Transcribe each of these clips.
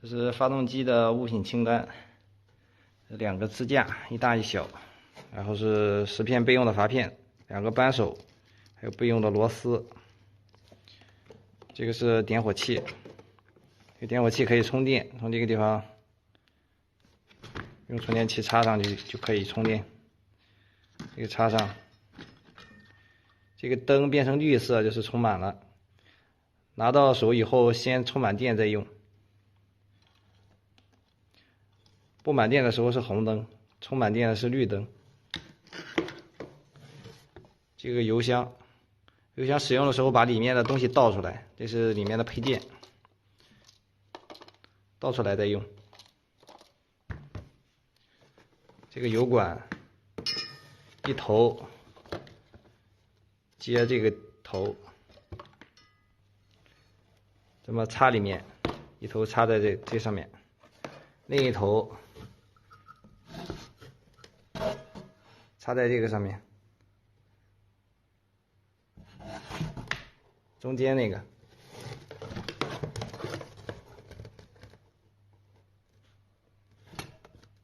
这是发动机的物品清单，两个支架，一大一小，然后是10片备用的阀片，2个扳手，还有备用的螺丝。这个是点火器，这个点火器可以充电，从这个地方用充电器插上去就可以充电。这个插上，这个灯变成绿色就是充满了，拿到手以后先充满电再用。不满电的时候是红灯，充满电的是绿灯。这个油箱，油箱使用的时候把里面的东西倒出来，这是里面的配件，倒出来再用。这个油管一头接这个头，这么插里面，一头插在这上面，另一头插在这个上面，中间那个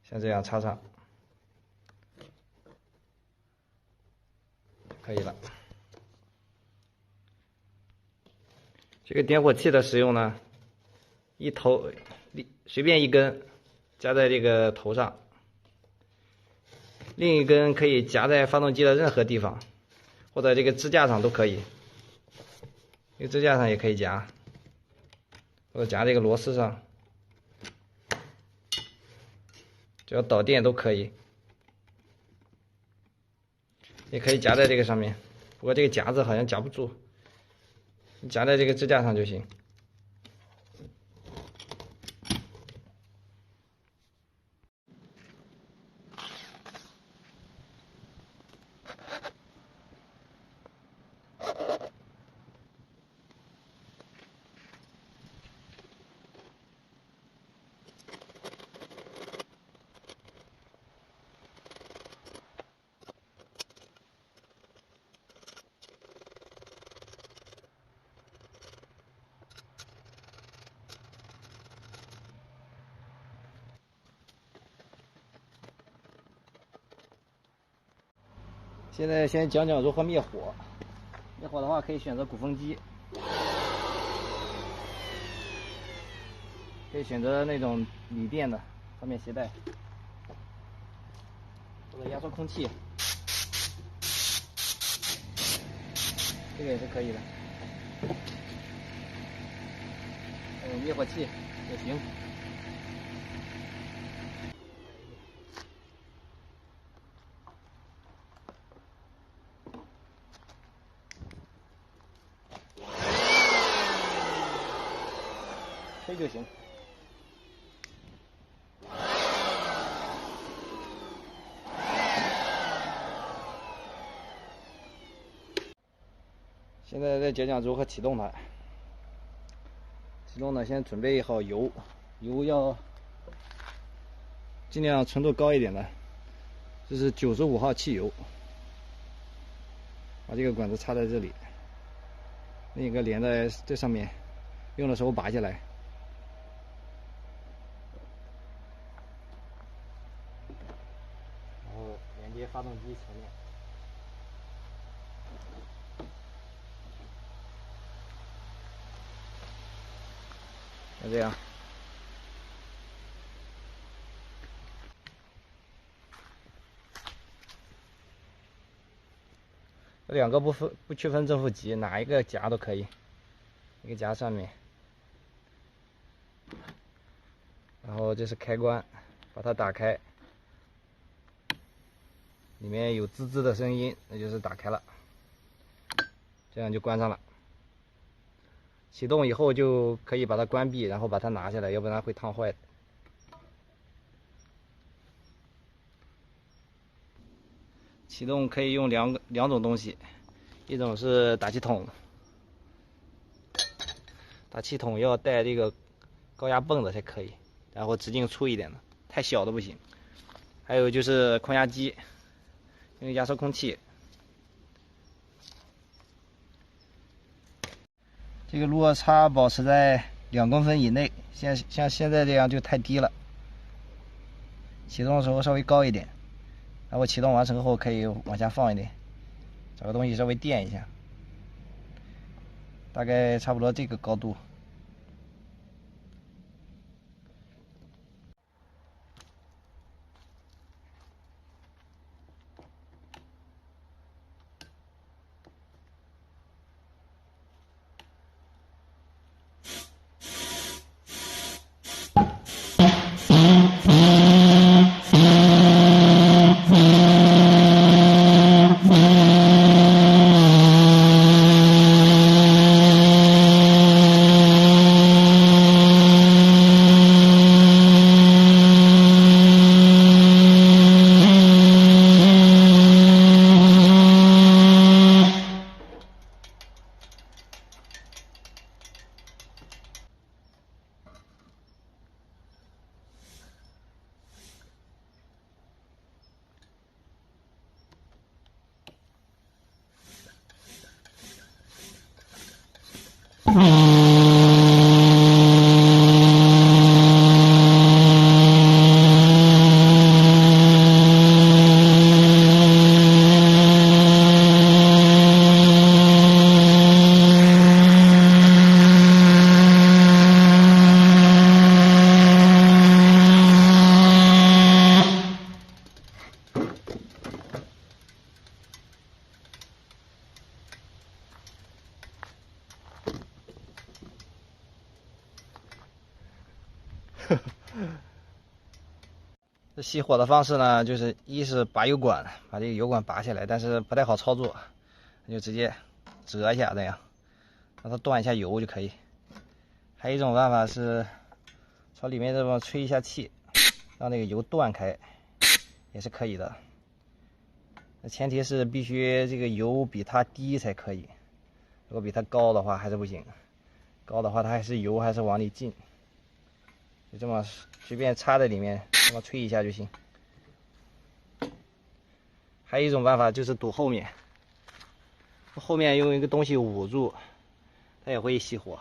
像这样插上可以了。这个点火器的使用呢，一头随便一根夹在这个头上，另一根可以夹在发动机的任何地方，或者这个支架上都可以。这个支架上也可以夹，或者夹这个螺丝上，只要导电都可以。也可以夹在这个上面，不过这个夹子好像夹不住，你夹在这个支架上就行。现在先讲讲如何灭火。灭火的话，可以选择鼓风机，可以选择那种锂电的，方便携带，或者压缩空气，这个也是可以的。还有灭火器也行。吹就行。现在再讲讲如何启动它。启动呢，先准备好油，油要尽量纯度高一点的，这是95号汽油。把这个管子插在这里，另一个连在这上面，用的时候拔下来。然后连接发动机前面。就这样。这两个不区分正负极，哪一个夹都可以，一个夹上面。然后这是开关，把它打开，里面有滋滋的声音，那就是打开了，这样就关上了。启动以后就可以把它关闭，然后把它拿下来，要不然会烫坏的。启动可以用两种东西，一种是打气筒，打气筒要带这个高压泵的才可以，然后直径粗一点的，太小的不行。还有就是空压机，用压缩空气。这个落差保持在2公分以内，像现在这样就太低了。启动的时候稍微高一点，然后启动完成后可以往下放一点，找个东西稍微垫一下，大概差不多这个高度。这熄火的方式呢，就是一是拔油管，把这个油管拔下来，但是不太好操作，那就直接折一下，这样让它断一下油就可以。还有一种办法是朝里面这么吹一下气，让那个油断开，也是可以的。那前提是必须这个油比它低才可以，如果比它高的话还是不行，高的话它还是油还是往里进。就这么随便插在里面，这么吹一下就行。还有一种办法就是堵后面，后面用一个东西捂住，它也会熄火。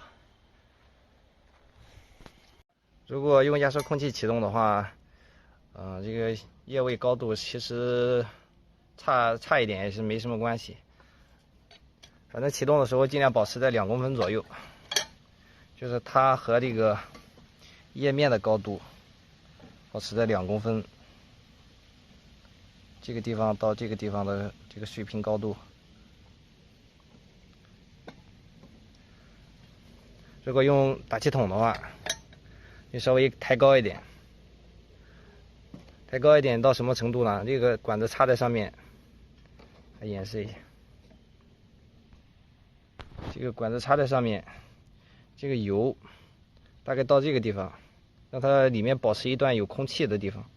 如果用压缩空气启动的话，这个液位高度其实差一点也是没什么关系。反正启动的时候尽量保持在2公分左右，就是它和这个液面的高度保持在2公分，这个地方到这个地方的这个水平高度。如果用打气筒的话，就稍微抬高一点，抬高一点到什么程度呢？这个管子插在上面，来演示一下。这个管子插在上面，这个油大概到这个地方，让它里面保持一段有空气的地方。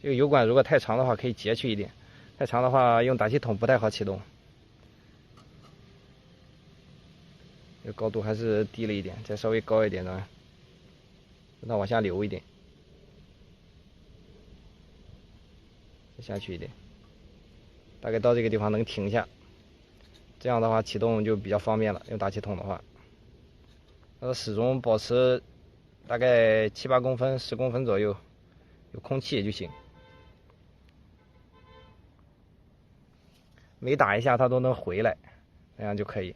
这个油管如果太长的话，可以截去一点；太长的话，用打气筒不太好启动。这个高度还是低了一点，再稍微高一点呢，让它往下流一点，再下去一点，大概到这个地方能停下。这样的话启动就比较方便了。用打气筒的话，它始终保持大概7、8公分、10公分左右，有空气就行。每打一下它都能回来，那样就可以。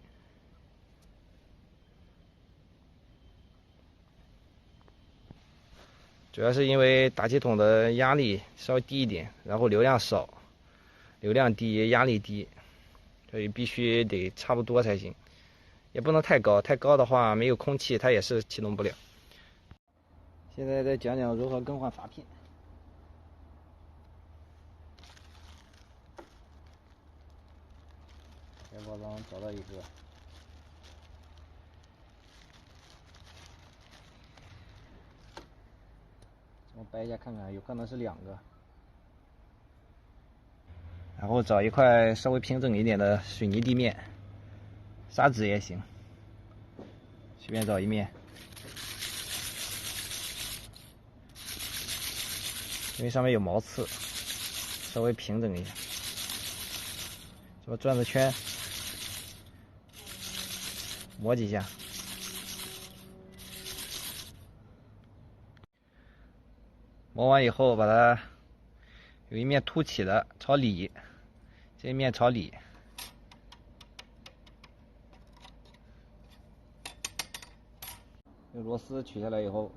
主要是因为打气筒的压力稍微低一点，然后流量少，流量低，压力低，所以必须得差不多才行，也不能太高，太高的话没有空气它也是启动不了。现在再讲讲如何更换阀片。开包装找到一个。我掰一下看看，有可能是2个。然后找一块稍微平整一点的水泥地面，砂纸也行，随便找一面。因为上面有毛刺，稍微平整一下。是吧？转个圈，磨几下。磨完以后，把它有一面凸起的朝里，这一面朝里。这螺丝取下来以后，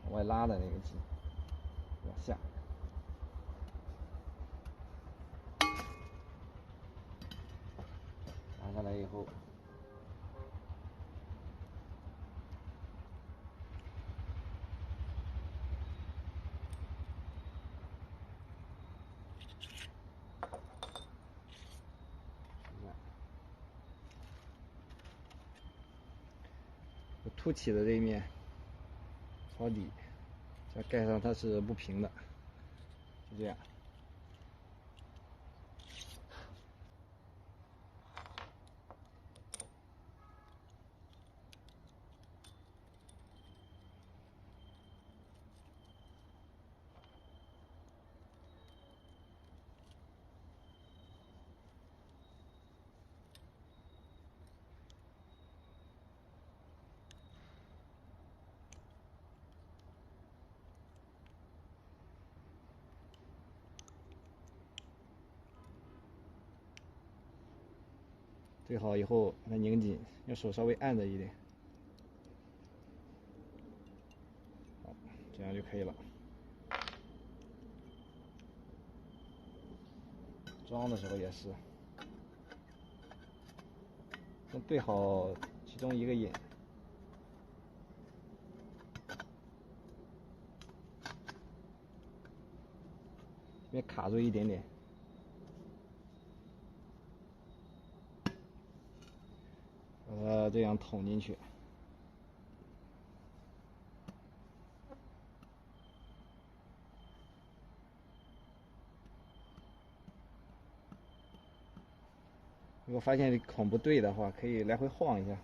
往外拉的那个劲往下，拉下来以后，凸起的这一面朝底，再盖上它是不平的，就这样。对好以后把它拧紧，用手稍微按着一点，好，这样就可以了。装的时候也是，先对好其中一个眼，别卡住一点点，把它这样捅进去。如果发现孔不对的话，可以来回晃一下。